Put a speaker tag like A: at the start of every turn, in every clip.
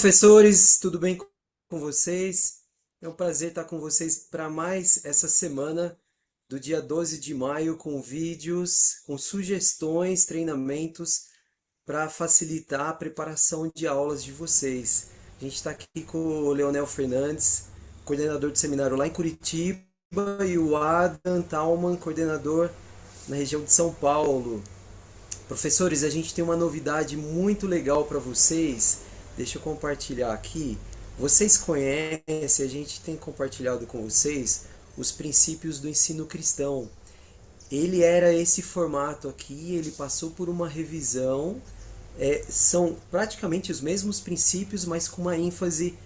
A: Professores, tudo bem com vocês? É um prazer estar com vocês para mais essa semana do dia 12 de maio com vídeos, com sugestões, treinamentos para facilitar a preparação de aulas de vocês. A gente está aqui com o Leonel Fernandes, coordenador do seminário lá em Curitiba, e o Adam Thalman, coordenador na região de São Paulo. Professores, a gente tem uma novidade muito legal para vocês. Deixa eu compartilhar aqui. Vocês conhecem, a gente tem compartilhado com vocês os princípios do ensino cristão. Ele era esse formato aqui, ele passou por uma revisão. São praticamente os mesmos princípios, mas com uma ênfase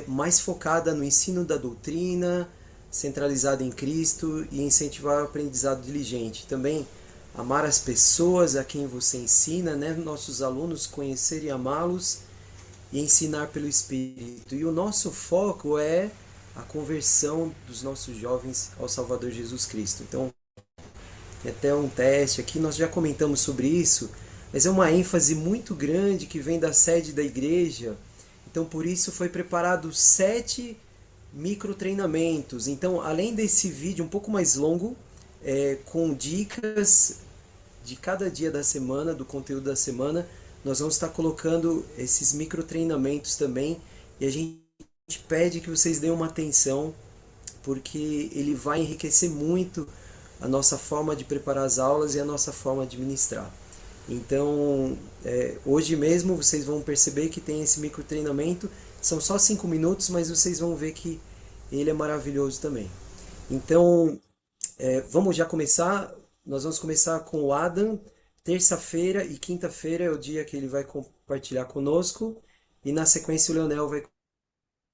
A: mais focada no ensino da doutrina, centralizada em Cristo e incentivar o aprendizado diligente. Também amar as pessoas a quem você ensina, né? Nossos alunos conhecer e amá-los e ensinar pelo Espírito. E o nosso foco é a conversão dos nossos jovens ao Salvador Jesus Cristo. Então, tem até um teste aqui, nós já comentamos sobre isso, mas é uma ênfase muito grande que vem da sede da igreja. Então, por isso foi preparado 7 microtreinamentos. Então, além desse vídeo um pouco mais longo, com dicas de cada dia da semana, do conteúdo da semana, nós vamos estar colocando esses microtreinamentos também. E a gente pede que vocês deem uma atenção, porque ele vai enriquecer muito a nossa forma de preparar as aulas e a nossa forma de ministrar. Então, hoje mesmo vocês vão perceber que tem esse micro treinamento. São só 5 minutos, mas vocês vão ver que ele é maravilhoso também. Então, vamos já começar. Nós vamos começar com o Adam. Terça-feira e quinta-feira é o dia que ele vai compartilhar conosco. E na sequência o Leonel vai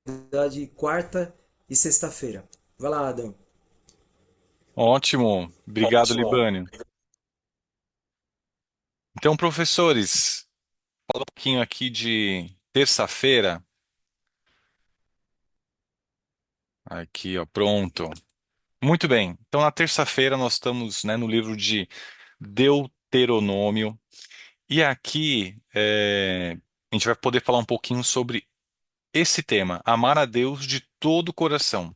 A: cuidar de quarta e sexta-feira. Vai lá, Adam.
B: Ótimo, obrigado, Libânio. Então, professores, fala um pouquinho aqui de terça-feira. Aqui, ó, pronto. Muito bem. Então, na terça-feira nós estamos, né, no livro de Deuteronômio e aqui a gente vai poder falar um pouquinho sobre esse tema, amar a Deus de todo o coração.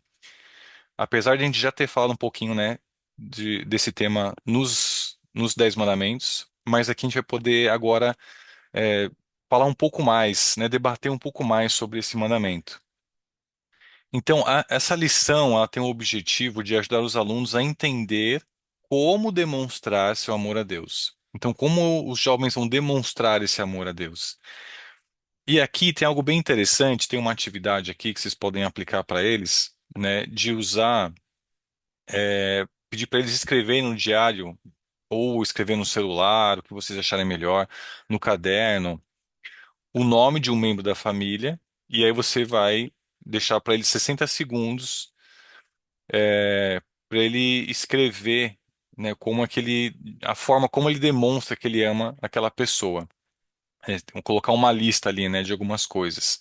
B: Apesar de a gente já ter falado um pouquinho, né, desse tema nos Dez Mandamentos, mas aqui a gente vai poder agora é, falar um pouco mais, né, debater um pouco mais sobre esse mandamento. Então, essa lição ela tem o objetivo de ajudar os alunos a entender como demonstrar seu amor a Deus. Então, como os jovens vão demonstrar esse amor a Deus? E aqui tem algo bem interessante, tem uma atividade aqui que vocês podem aplicar para eles, né, de usar, pedir para eles escreverem no diário ou escrever no celular, o que vocês acharem melhor, no caderno o nome de um membro da família e aí você vai deixar para ele 60 segundos para ele escrever, né, como aquele, a forma como ele demonstra que ele ama aquela pessoa. Então, colocar uma lista ali, né, de algumas coisas.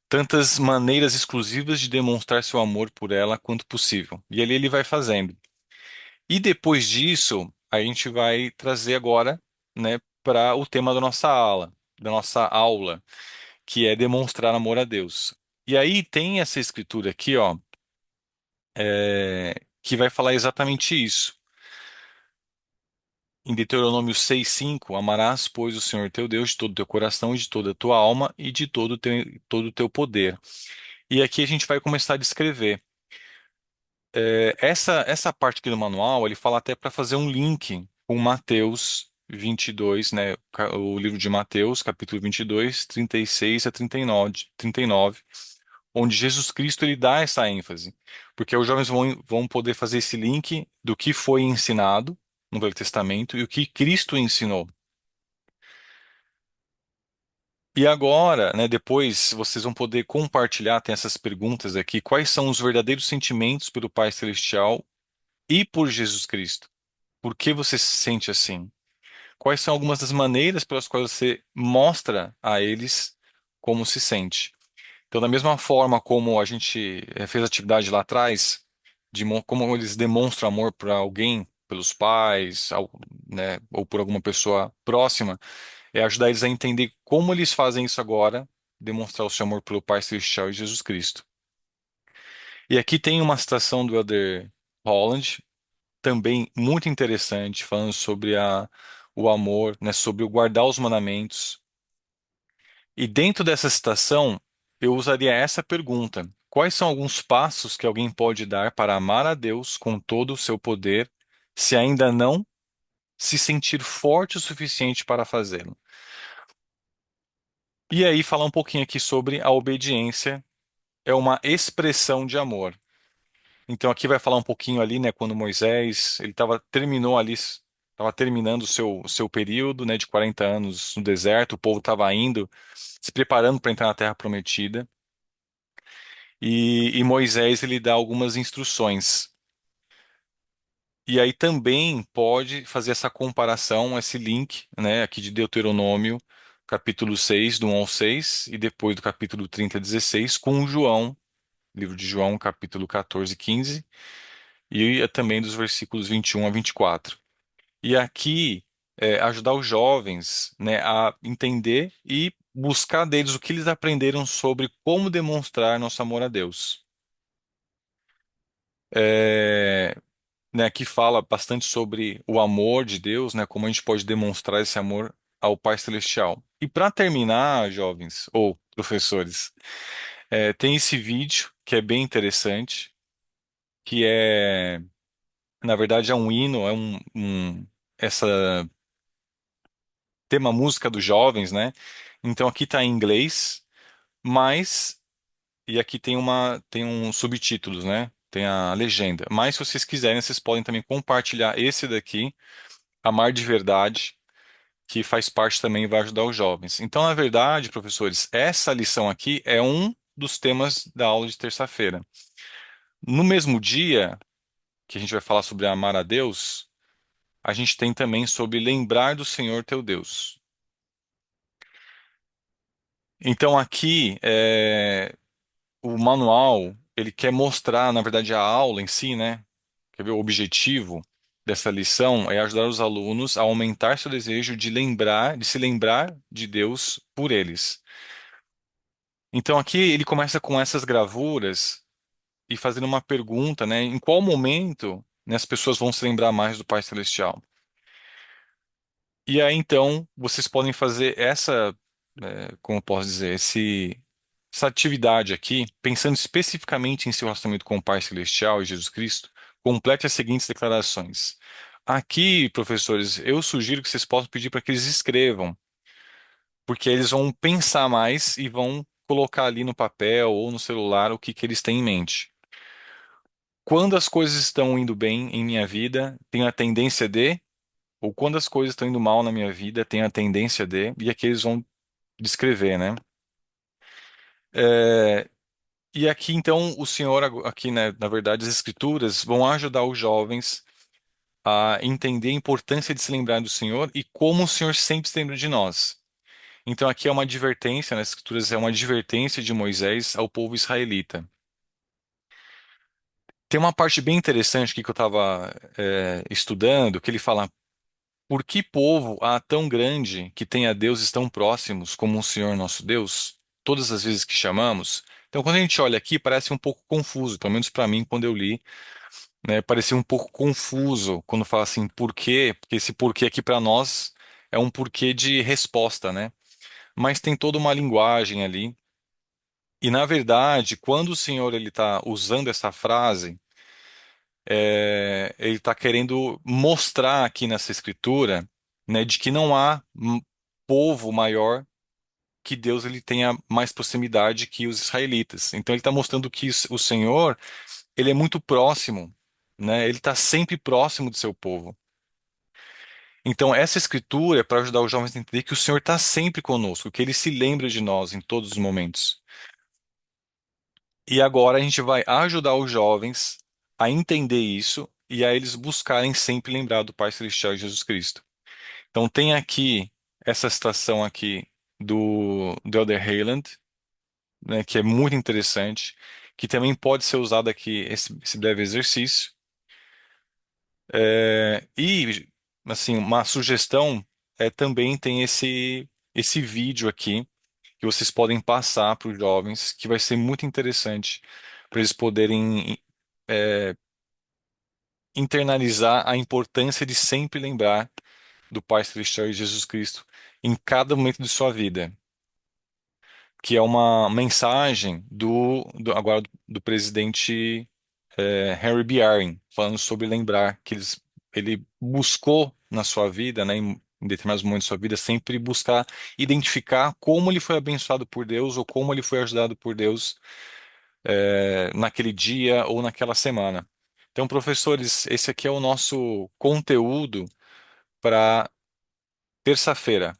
B: Tantas maneiras exclusivas de demonstrar seu amor por ela quanto possível. E ali ele vai fazendo. E depois disso, a gente vai trazer agora, né, para o tema da nossa aula que é demonstrar amor a Deus. E aí tem essa escritura aqui, ó, que vai falar exatamente isso. Em Deuteronômio 6:5, amarás, pois, o Senhor teu Deus de todo o teu coração e de toda a tua alma e de todo o teu poder. E aqui a gente vai começar a descrever. Essa parte aqui do manual, ele fala até para fazer um link com Mateus 22, né, o livro de Mateus, capítulo 22, 36 a 39, onde Jesus Cristo ele dá essa ênfase, porque os jovens vão poder fazer esse link do que foi ensinado no Velho Testamento e o que Cristo ensinou. E agora, né, depois vocês vão poder compartilhar, tem essas perguntas aqui, quais são os verdadeiros sentimentos pelo Pai Celestial e por Jesus Cristo? Por que você se sente assim? Quais são algumas das maneiras pelas quais você mostra a eles como se sente? Então, da mesma forma como a gente fez atividade lá atrás, como eles demonstram amor para alguém, pelos pais, né, ou por alguma pessoa próxima, É ajudar eles a entender como eles fazem isso agora, demonstrar o seu amor pelo Pai Celestial e Jesus Cristo. E aqui tem uma citação do Elder Holland, também muito interessante, falando sobre o amor, né, sobre o guardar os mandamentos. E dentro dessa citação, eu usaria essa pergunta: quais são alguns passos que alguém pode dar para amar a Deus com todo o seu poder, se ainda não se sentir forte o suficiente para fazê-lo? E aí, falar um pouquinho aqui sobre a obediência, é uma expressão de amor. Então, aqui vai falar um pouquinho ali, né, quando Moisés, ele terminou ali, estava terminando o seu período, né, de 40 anos no deserto, o povo estava indo, se preparando para entrar na Terra Prometida. E Moisés ele dá algumas instruções. E aí também pode fazer essa comparação, esse link, né, aqui de Deuteronômio, capítulo 6, do 1 ao 6, e depois do capítulo 30 a 16, com João, livro de João, capítulo 14 e 15, e também dos versículos 21 a 24. E aqui ajudar os jovens, né, a entender e buscar deles o que eles aprenderam sobre como demonstrar nosso amor a Deus. É, né, que fala bastante sobre o amor de Deus, né, como a gente pode demonstrar esse amor ao Pai Celestial. E para terminar, jovens ou professores, tem esse vídeo que é bem interessante, que na verdade, é um hino, essa tema música dos jovens, né? Então aqui está em inglês, mas e aqui tem um subtítulos, né? Tem a legenda. Mas se vocês quiserem, vocês podem também compartilhar esse daqui, Amar de Verdade, que faz parte também e vai ajudar os jovens. Então, na verdade, professores, essa lição aqui é um dos temas da aula de terça-feira. No mesmo dia que a gente vai falar sobre amar a Deus, a gente tem também sobre lembrar do Senhor teu Deus. Então, aqui, o manual, ele quer mostrar, na verdade, a aula em si, né? Quer ver, o objetivo dessa lição é ajudar os alunos a aumentar seu desejo de se lembrar de Deus por eles. Então aqui ele começa com essas gravuras e fazendo uma pergunta, né? Em qual momento, né, as pessoas vão se lembrar mais do Pai Celestial? E aí então vocês podem fazer como eu posso dizer, essa atividade aqui, pensando especificamente em seu relacionamento com o Pai Celestial e Jesus Cristo, complete as seguintes declarações. Aqui, professores, eu sugiro que vocês possam pedir para que eles escrevam, porque eles vão pensar mais e vão colocar ali no papel ou no celular o que que eles têm em mente. Quando as coisas estão indo bem em minha vida, tenho a tendência de, ou quando as coisas estão indo mal na minha vida, tenho a tendência de, e aqui eles vão descrever, né? É, e aqui então o Senhor, aqui, né, na verdade, as Escrituras vão ajudar os jovens a entender a importância de se lembrar do Senhor e como o Senhor sempre se lembra de nós. Então aqui é uma advertência, nas Escrituras é uma advertência de Moisés ao povo israelita. Tem uma parte bem interessante aqui que eu estava estudando, que ele fala: por que povo há tão grande que tem a deuses tão próximos como o Senhor nosso Deus, todas as vezes que chamamos? Então, quando a gente olha aqui, parece um pouco confuso, pelo menos para mim, quando eu li, né, parecia um pouco confuso quando fala assim, por quê? Porque esse porquê aqui para nós é um porquê de resposta, né? Mas tem toda uma linguagem ali. E, na verdade, quando o Senhor ele está usando essa frase, ele está querendo mostrar aqui nessa escritura, né, de que não há povo maior que Deus ele tenha mais proximidade que os israelitas. Então ele está mostrando que o Senhor ele é muito próximo, né? Ele está sempre próximo do seu povo. Então essa escritura é para ajudar os jovens a entender que o Senhor está sempre conosco, que Ele se lembra de nós em todos os momentos. E agora a gente vai ajudar os jovens a entender isso e a eles buscarem sempre lembrar do Pai Celestial e Jesus Cristo. Então tem aqui essa citação aqui do Elder Hayland, né, que é muito interessante, que também pode ser usado aqui esse breve exercício. E assim uma sugestão também tem esse vídeo aqui que vocês podem passar para os jovens, que vai ser muito interessante para eles poderem internalizar a importância de sempre lembrar do Pai Celestial e Jesus Cristo em cada momento de sua vida, que é uma mensagem agora do presidente Harry B. Aaron, falando sobre lembrar que ele buscou na sua vida, né, em determinados momentos da sua vida, sempre buscar identificar como ele foi abençoado por Deus ou como ele foi ajudado por Deus naquele dia ou naquela semana. Então, professores, esse aqui é o nosso conteúdo para terça-feira.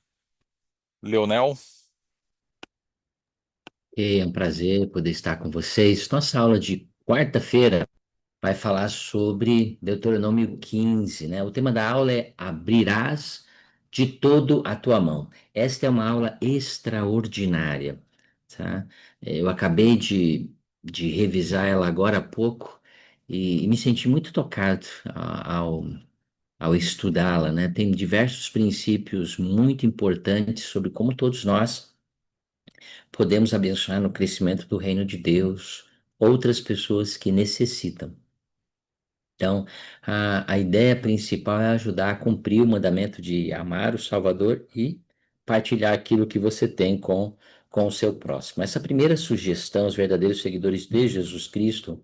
B: Leonel?
C: É um prazer poder estar com vocês. Nossa aula de quarta-feira vai falar sobre Deuteronômio 15, né? O tema da aula é Abrirás de todo a tua mão. Esta é uma aula extraordinária, tá? Eu acabei de revisar ela agora há pouco e me senti muito tocado ao estudá-la, né? Tem diversos princípios muito importantes sobre como todos nós podemos abençoar no crescimento do reino de Deus outras pessoas que necessitam. Então, a ideia principal é ajudar a cumprir o mandamento de amar o Salvador e partilhar aquilo que você tem com o seu próximo. Essa primeira sugestão, os verdadeiros seguidores de Jesus Cristo,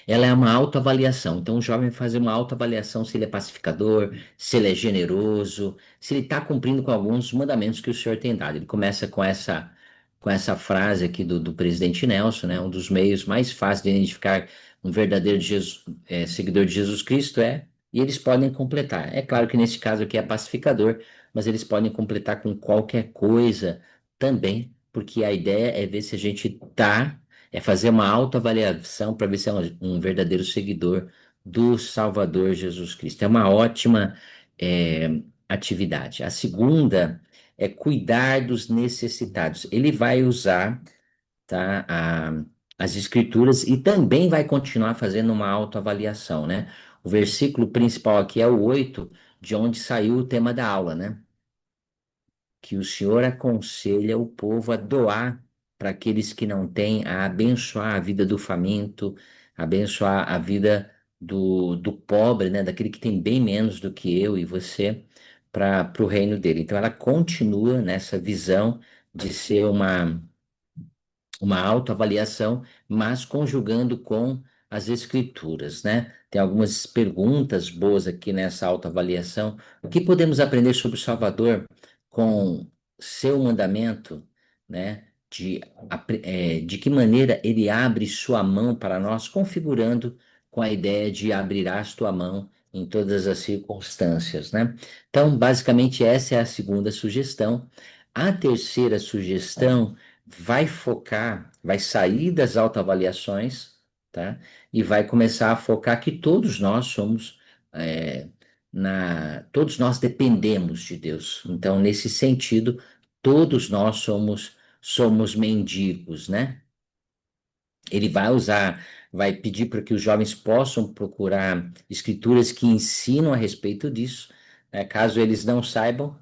C: ela é uma autoavaliação. Então, o jovem vai fazer uma autoavaliação se ele é pacificador, se ele é generoso, se ele está cumprindo com alguns mandamentos que o Senhor tem dado. Ele começa com essa frase aqui do presidente Nelson, né? Um dos meios mais fáceis de identificar um verdadeiro seguidor de Jesus Cristo e eles podem completar. É claro que nesse caso aqui é pacificador, mas eles podem completar com qualquer coisa também, porque a ideia é ver se a gente está é fazer uma autoavaliação para ver se é um verdadeiro seguidor do Salvador Jesus Cristo. É uma ótima atividade. A segunda é cuidar dos necessitados. Ele vai usar, tá, as escrituras e também vai continuar fazendo uma autoavaliação, né? O versículo principal aqui é o 8, de onde saiu o tema da aula, né? Que o Senhor aconselha o povo a doar para aqueles que não têm, a abençoar a vida do faminto, abençoar a vida do pobre, né, daquele que tem bem menos do que eu e você, para o reino dele. Então, ela continua nessa visão de ser uma autoavaliação, mas conjugando com as escrituras, né? Tem algumas perguntas boas aqui nessa autoavaliação. O que podemos aprender sobre o Salvador com seu mandamento, né? De que maneira ele abre sua mão para nós, configurando com a ideia de abrirás tua mão em todas as circunstâncias, né? Então, basicamente, essa é a segunda sugestão. A terceira sugestão vai sair das autoavaliações, tá? E vai começar a focar que todos nós somos, é, todos nós dependemos de Deus. Então, nesse sentido, todos nós somos mendigos, né? Ele vai pedir para que os jovens possam procurar escrituras que ensinam a respeito disso, né? Caso eles não saibam,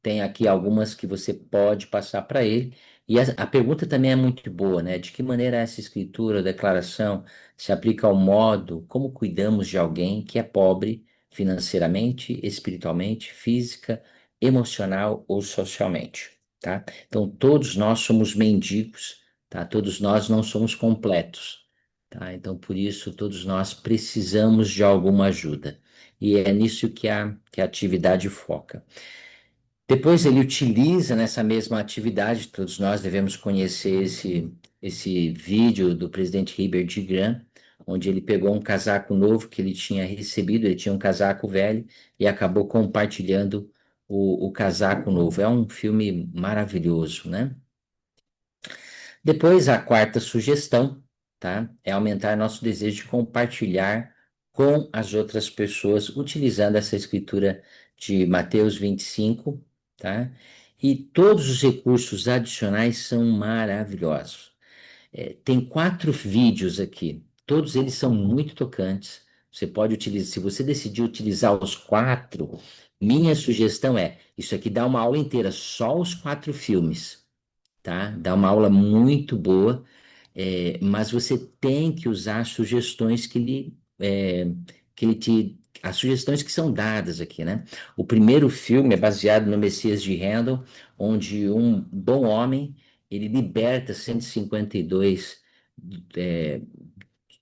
C: tem aqui algumas que você pode passar para ele. E a pergunta também é muito boa, né? De que maneira essa escritura ou declaração se aplica ao modo como cuidamos de alguém que é pobre financeiramente, espiritualmente, física, emocional ou socialmente, tá? Então, todos nós somos mendigos, tá? Todos nós não somos completos, tá? Então, por isso, todos nós precisamos de alguma ajuda. E é nisso que a atividade foca. Depois ele utiliza nessa mesma atividade, todos nós devemos conhecer esse vídeo do presidente Heber de Grant, onde ele pegou um casaco novo que ele tinha recebido, ele tinha um casaco velho e acabou compartilhando o casaco novo. É um filme maravilhoso, né? Depois, a quarta sugestão, tá? É aumentar nosso desejo de compartilhar com as outras pessoas, utilizando essa escritura de Mateus 25, tá? E todos os recursos adicionais são maravilhosos. Tem 4 vídeos aqui, todos eles são muito tocantes. Você pode utilizar, se você decidir utilizar os 4, Minha sugestão é, isso aqui dá uma aula inteira, só os 4 filmes, tá? Dá uma aula muito boa, mas você tem que usar as sugestões as sugestões que são dadas aqui, né? O primeiro filme é baseado no Messias de Handel, onde um bom homem, ele liberta 152 é,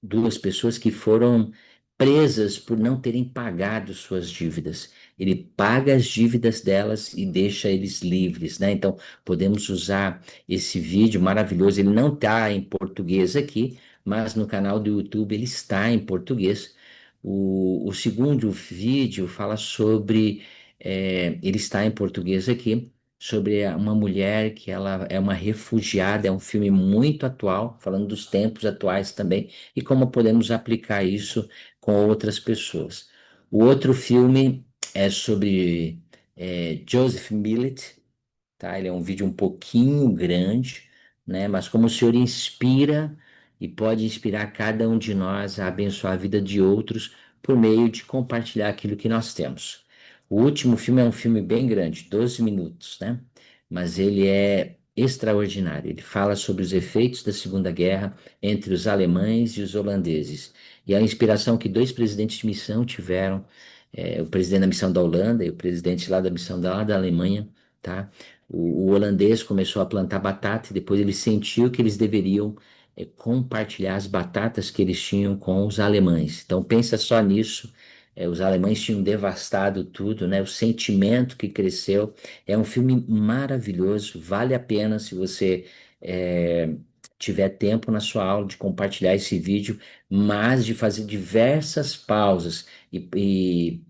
C: duas pessoas que foram presas por não terem pagado suas dívidas. Ele paga as dívidas delas e deixa eles livres, né? Então, podemos usar esse vídeo maravilhoso. Ele não está em português aqui, mas no canal do YouTube ele está em português. O segundo vídeo fala sobre, ele está em português aqui, sobre uma mulher que ela é uma refugiada. É um filme muito atual, falando dos tempos atuais também e como podemos aplicar isso com outras pessoas. O outro filme é sobre Joseph Millet, tá? Ele é um vídeo um pouquinho grande, né? Mas como o Senhor inspira e pode inspirar cada um de nós a abençoar a vida de outros por meio de compartilhar aquilo que nós temos. O último filme é um filme bem grande, 12 minutos, né? Mas ele é extraordinário. Ele fala sobre os efeitos da Segunda Guerra entre os alemães e os holandeses e a inspiração que dois presidentes de missão tiveram, o presidente da missão da Holanda e o presidente lá da missão lá da Alemanha, tá? O holandês começou a plantar batata e depois ele sentiu que eles deveriam compartilhar as batatas que eles tinham com os alemães. Então pensa só nisso. Os alemães tinham devastado tudo, né? O sentimento que cresceu. É um filme maravilhoso, vale a pena se você é, tiver tempo na sua aula de compartilhar esse vídeo, mas de fazer diversas pausas e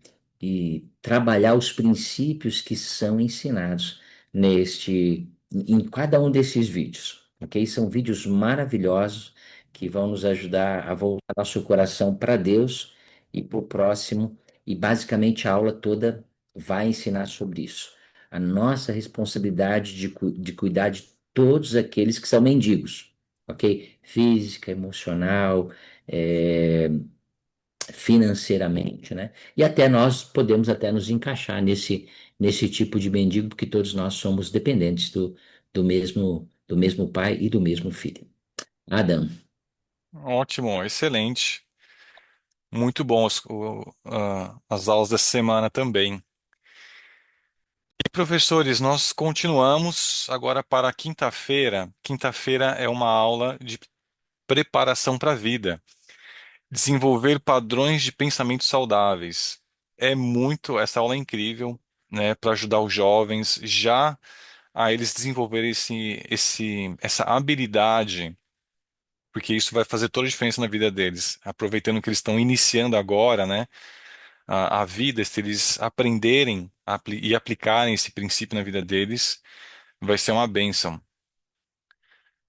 C: trabalhar os princípios que são ensinados em cada um desses vídeos, ok? São vídeos maravilhosos que vão nos ajudar a voltar nosso coração para Deus e para o próximo, e basicamente a aula toda vai ensinar sobre isso. A nossa responsabilidade de cuidar de todos aqueles que são mendigos, ok? Física, emocional, eh, financeiramente, né? E até nós podemos até nos encaixar nesse tipo de mendigo, porque todos nós somos dependentes do mesmo pai e do mesmo filho. Adam,
B: Ótimo, excelente. Muito bom as aulas dessa semana também. E professores, nós continuamos agora para a quinta-feira. Quinta-feira é uma aula de preparação para a vida. Desenvolver padrões de pensamento saudáveis. Essa aula é incrível, né, para ajudar os jovens já a eles desenvolverem essa habilidade, porque isso vai fazer toda a diferença na vida deles. Aproveitando que eles estão iniciando agora, né, a vida, se eles aprenderem e aplicarem esse princípio na vida deles, vai ser uma bênção.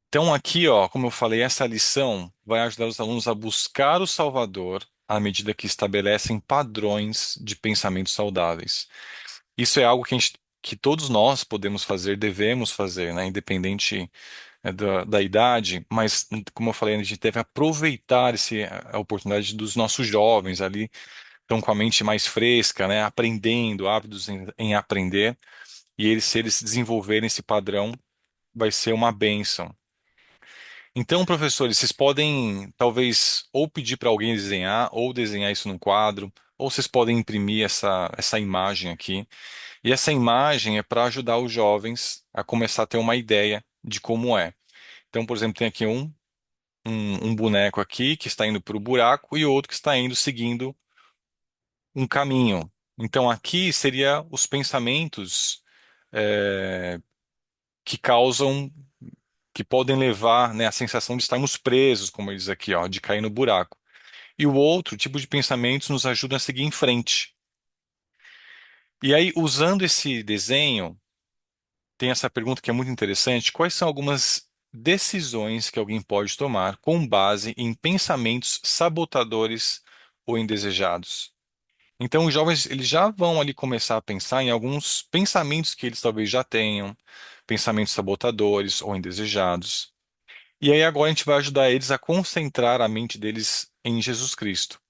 B: Então, aqui, ó, como eu falei, essa lição vai ajudar os alunos a buscar o Salvador à medida que estabelecem padrões de pensamentos saudáveis. Isso é algo que todos nós podemos fazer, devemos fazer, né? Independente, da idade, mas, como eu falei, a gente deve aproveitar a oportunidade dos nossos jovens ali, estão com a mente mais fresca, né? Aprendendo, ávidos em aprender, e se eles desenvolverem esse padrão, vai ser uma bênção. Então, professores, vocês podem talvez ou pedir para alguém desenhar, ou desenhar isso num quadro, ou vocês podem imprimir essa imagem aqui. E essa imagem é para ajudar os jovens a começar a ter uma ideia de como é. Então, por exemplo, tem aqui um boneco aqui que está indo para o buraco e outro que está indo seguindo um caminho. Então, aqui seria os pensamentos eh, que causam que podem levar, né, à sensação de estarmos presos, como ele diz aqui, ó, de cair no buraco. E o outro tipo de pensamentos nos ajuda a seguir em frente. E aí, usando esse desenho, tem essa pergunta que é muito interessante: quais são algumas decisões que alguém pode tomar com base em pensamentos sabotadores ou indesejados? Então, os jovens eles já vão ali começar a pensar em alguns pensamentos que eles talvez já tenham, pensamentos sabotadores ou indesejados. E aí agora a gente vai ajudar eles a concentrar a mente deles em Jesus Cristo.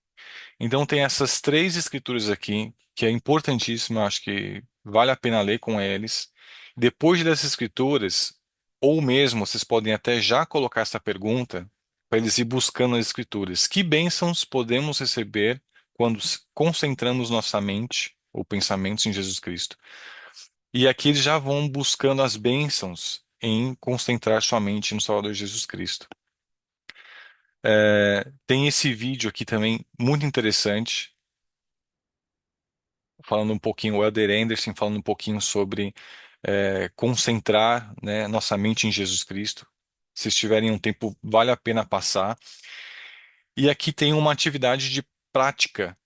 B: Então tem essas três escrituras aqui, que é importantíssimo, eu acho que vale a pena ler com eles. Depois dessas escrituras, ou mesmo vocês podem até já colocar essa pergunta para eles ir buscando as escrituras. Que bênçãos podemos receber quando concentramos nossa mente ou pensamentos em Jesus Cristo? E aqui eles já vão buscando as bênçãos em concentrar sua mente no Salvador Jesus Cristo. Tem esse vídeo aqui também muito interessante, falando um pouquinho, o Elder Anderson falando um pouquinho sobre concentrar, né, nossa mente em Jesus Cristo. Se estiverem um tempo, vale a pena passar. E aqui tem uma atividade de prática.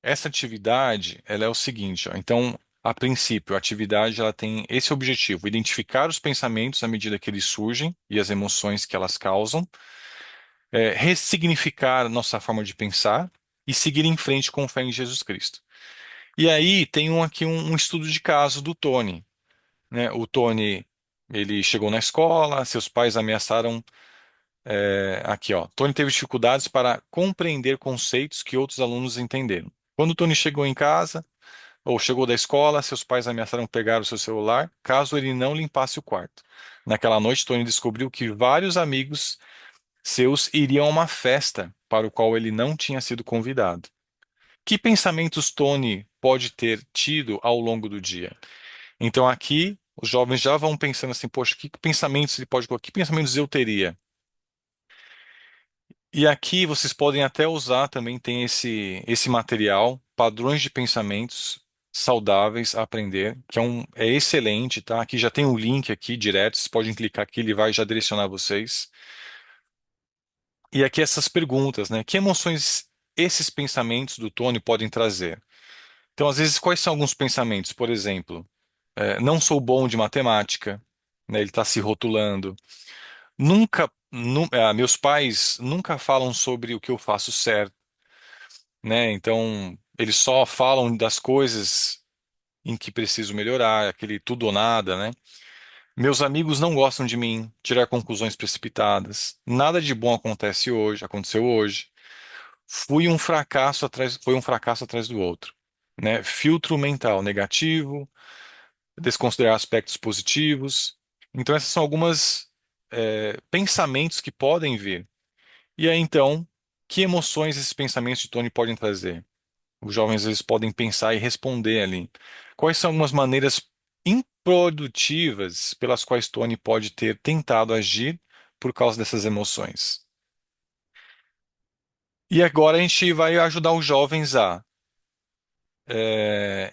B: Essa atividade, ela é o seguinte, ó. Então, a princípio, a atividade ela tem esse objetivo: identificar os pensamentos à medida que eles surgem e as emoções que elas causam, ressignificar nossa forma de pensar e seguir em frente com fé em Jesus Cristo. E aí tem aqui um estudo de caso do Tony, né? O Tony, ele chegou na escola, seus pais ameaçaram, aqui ó, Tony teve dificuldades para compreender conceitos que outros alunos entenderam. Quando o Tony chegou em casa, ou chegou da escola, seus pais ameaçaram pegar o seu celular caso ele não limpasse o quarto. Naquela noite, Tony descobriu que vários amigos seus iriam a uma festa para o qual ele não tinha sido convidado. Que pensamentos Tony pode ter tido ao longo do dia? Então aqui os jovens já vão pensando assim, poxa, que pensamentos ele pode colocar? Que pensamentos eu teria? E aqui vocês podem até usar também, tem esse material, padrões de pensamentos saudáveis a aprender, que é excelente, tá? Aqui já tem o link aqui direto, vocês podem clicar aqui, ele vai já direcionar vocês. E aqui essas perguntas, né? Que emoções esses pensamentos do Tony podem trazer? Então, às vezes, quais são alguns pensamentos? Por exemplo, não sou bom de matemática, né? Ele está se rotulando. Meus pais nunca falam sobre o que eu faço certo, né? Então, eles só falam das coisas em que preciso melhorar, aquele tudo ou nada, né? Meus amigos não gostam de mim, tirar conclusões precipitadas. Nada de bom aconteceu hoje. Foi um fracasso atrás do outro, né? Filtro mental negativo, desconsiderar aspectos positivos. Então, essas são algumas pensamentos que podem vir. E aí, então, que emoções esses pensamentos de Tony podem trazer? Os jovens eles podem pensar e responder ali. Quais são algumas maneiras improdutivas pelas quais Tony pode ter tentado agir por causa dessas emoções? E agora a gente vai ajudar os jovens a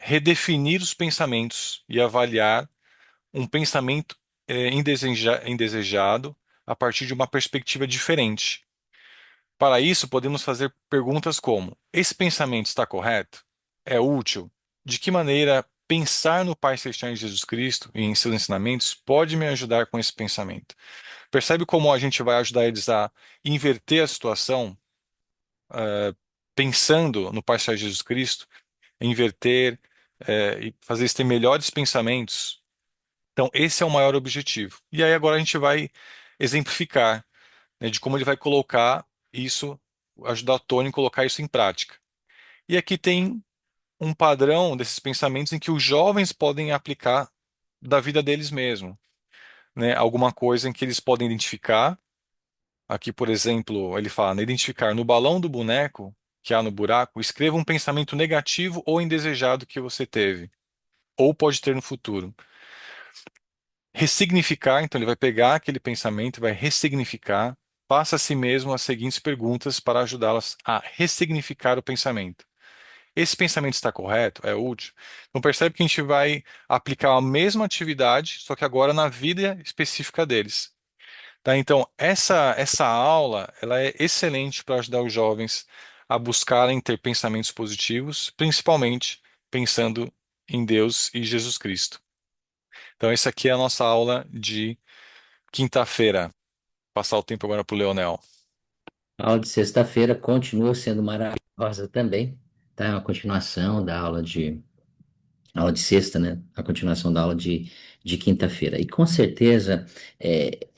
B: redefinir os pensamentos e avaliar um pensamento indesejado a partir de uma perspectiva diferente. Para isso, podemos fazer perguntas como: esse pensamento está correto? É útil? De que maneira pensar no Pai Celestial em Jesus Cristo e em seus ensinamentos pode me ajudar com esse pensamento? Percebe como a gente vai ajudar eles a inverter a situação, pensando no Pai Celestial em Jesus Cristo, inverter, e fazer eles ter melhores pensamentos? Então, esse é o maior objetivo. E aí agora a gente vai exemplificar, né, de como ele vai colocar isso, ajudar o Tony a colocar isso em prática. E aqui tem um padrão desses pensamentos em que os jovens podem aplicar da vida deles mesmos, né? Alguma coisa em que eles podem identificar. Aqui, por exemplo, ele fala, né, identificar no balão do boneco que há no buraco, escreva um pensamento negativo ou indesejado que você teve, ou pode ter no futuro. Ressignificar, então ele vai pegar aquele pensamento e vai ressignificar. Faça a si mesmo as seguintes perguntas para ajudá-las a ressignificar o pensamento. Esse pensamento está correto? É útil? Então percebe que a gente vai aplicar a mesma atividade, só que agora na vida específica deles. Tá? Então essa aula ela é excelente para ajudar os jovens a buscarem ter pensamentos positivos, principalmente pensando em Deus e Jesus Cristo. Então essa aqui é a nossa aula de quinta-feira. Passar o tempo agora para o Leonel.
C: A aula de sexta-feira continua sendo maravilhosa também, tá? É uma continuação da aula de sexta, né? A continuação da aula de quinta-feira. E com certeza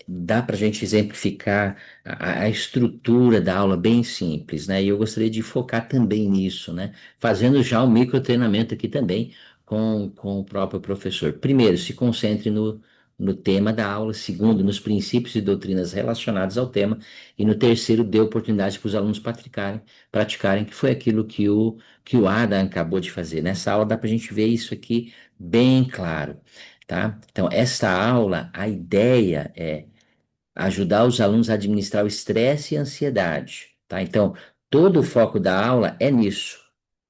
C: dá para a gente exemplificar a estrutura da aula bem simples, né? E eu gostaria de focar também nisso, né? Fazendo já o microtreinamento aqui também com o próprio professor. Primeiro, se concentre no tema da aula. Segundo, nos princípios e doutrinas relacionados ao tema. E no terceiro, dê oportunidade para os alunos praticarem, que foi aquilo que o Adam acabou de fazer. Nessa aula dá para a gente ver isso aqui bem claro, tá? Então, essa aula, a ideia é ajudar os alunos a administrar o estresse e a ansiedade, tá? Então, todo o foco da aula é nisso,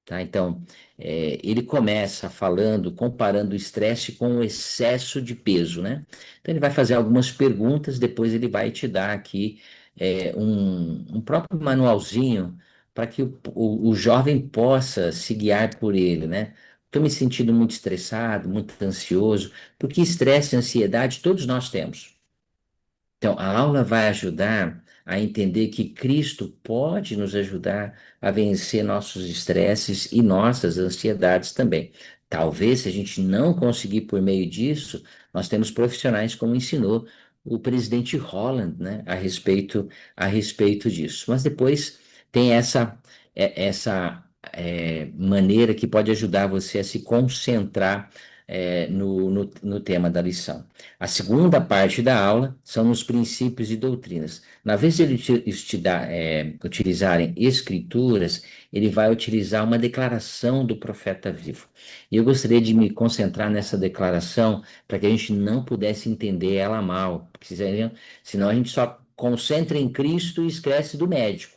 C: tá? Então, ele começa falando, comparando o estresse com o excesso de peso, né? Então, ele vai fazer algumas perguntas, depois ele vai te dar aqui um próprio manualzinho para que o jovem possa se guiar por ele, né? Estou me sentindo muito estressado, muito ansioso, porque estresse e ansiedade todos nós temos. Então, a aula vai ajudar a entender que Cristo pode nos ajudar a vencer nossos estresses e nossas ansiedades também. Talvez, se a gente não conseguir por meio disso, nós temos profissionais como ensinou o presidente Holland, né, a respeito disso. Mas depois tem essa maneira que pode ajudar você a se concentrar no tema da lição. A segunda parte da aula são os princípios e doutrinas. Na vez de ele utilizarem escrituras, ele vai utilizar uma declaração do profeta vivo. E eu gostaria de me concentrar nessa declaração para que a gente não pudesse entender ela mal, porque senão a gente só concentra em Cristo e esquece do médico.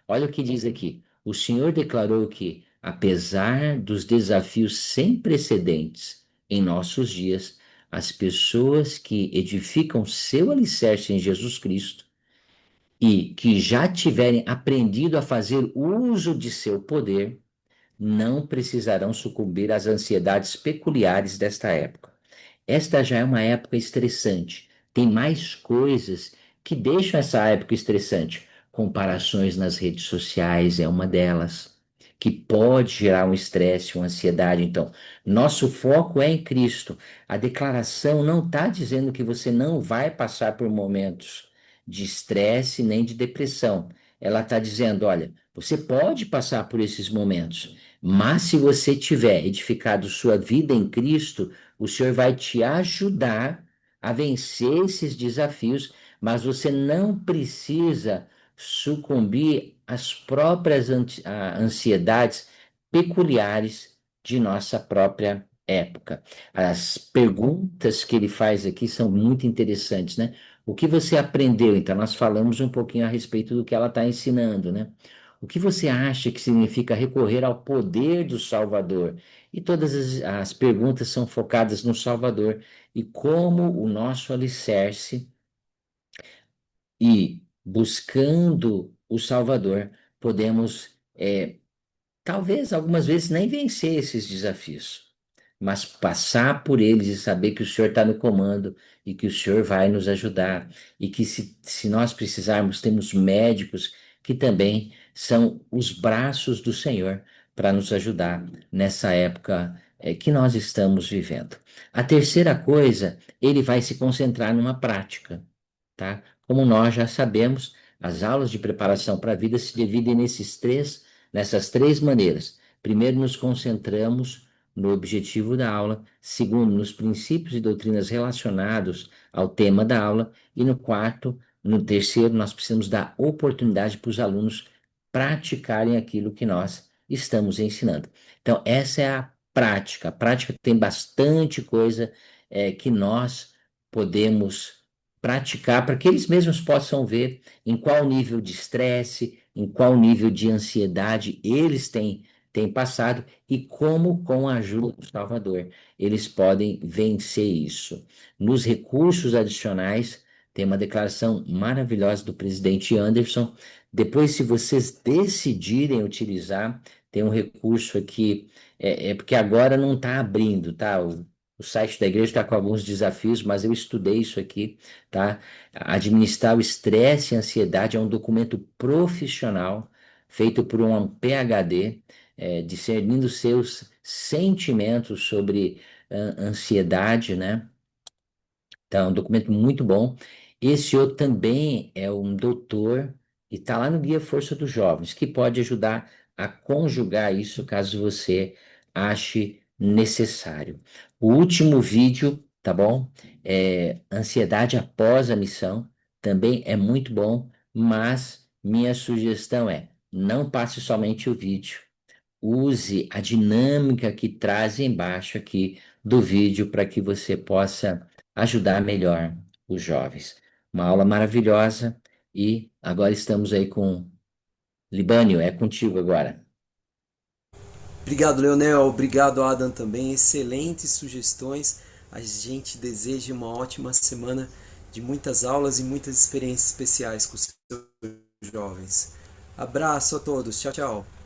C: Olha o que diz aqui. O Senhor declarou que, apesar dos desafios sem precedentes em nossos dias, as pessoas que edificam seu alicerce em Jesus Cristo e que já tiverem aprendido a fazer uso de seu poder, não precisarão sucumbir às ansiedades peculiares desta época. Esta já é uma época estressante. Tem mais coisas que deixam essa época estressante. Comparações nas redes sociais é uma delas, que pode gerar um estresse, uma ansiedade. Então, nosso foco é em Cristo. A declaração não está dizendo que você não vai passar por momentos de estresse nem de depressão. Ela está dizendo, olha, você pode passar por esses momentos, mas se você tiver edificado sua vida em Cristo, o Senhor vai te ajudar a vencer esses desafios, mas você não precisa sucumbir às próprias ansiedades peculiares de nossa própria época. As perguntas que ele faz aqui são muito interessantes, né? O que você aprendeu? Então, nós falamos um pouquinho a respeito do que ela está ensinando, né? O que você acha que significa recorrer ao poder do Salvador? E todas as perguntas são focadas no Salvador e como o nosso alicerce e buscando o Salvador podemos, talvez algumas vezes nem vencer esses desafios, mas passar por eles e saber que o Senhor está no comando e que o Senhor vai nos ajudar e que se nós precisarmos, temos médicos que também são os braços do Senhor para nos ajudar nessa época que nós estamos vivendo. A terceira coisa, ele vai se concentrar numa prática, tá? Como nós já sabemos, as aulas de preparação para a vida se dividem nessas três maneiras. Primeiro, nos concentramos no objetivo da aula. Segundo, nos princípios e doutrinas relacionados ao tema da aula. E no terceiro, nós precisamos dar oportunidade para os alunos praticarem aquilo que nós estamos ensinando. Então, essa é a prática. A prática tem bastante coisa que nós podemos praticar para que eles mesmos possam ver em qual nível de estresse, em qual nível de ansiedade eles têm passado e como, com a ajuda do Salvador, eles podem vencer isso. Nos recursos adicionais, tem uma declaração maravilhosa do presidente Anderson. Depois, se vocês decidirem utilizar, tem um recurso aqui, porque agora não está abrindo, tá? O site da igreja está com alguns desafios, mas eu estudei isso aqui, tá? Administrar o estresse e a ansiedade é um documento profissional feito por um PhD, discernindo seus sentimentos sobre ansiedade, né? Então, é um documento muito bom. Esse outro também é um doutor e está lá no Guia Força dos Jovens, que pode ajudar a conjugar isso caso você ache necessário. O último vídeo, tá bom? É Ansiedade após a missão, também é muito bom, mas minha sugestão é não passe somente o vídeo. Use a dinâmica que traz embaixo aqui do vídeo para que você possa ajudar melhor os jovens. Uma aula maravilhosa e agora estamos aí com Libânio, é contigo agora.
A: Obrigado, Leonel. Obrigado, Adam, também. Excelentes sugestões. A gente deseja uma ótima semana de muitas aulas e muitas experiências especiais com os seus jovens. Abraço a todos. Tchau, tchau.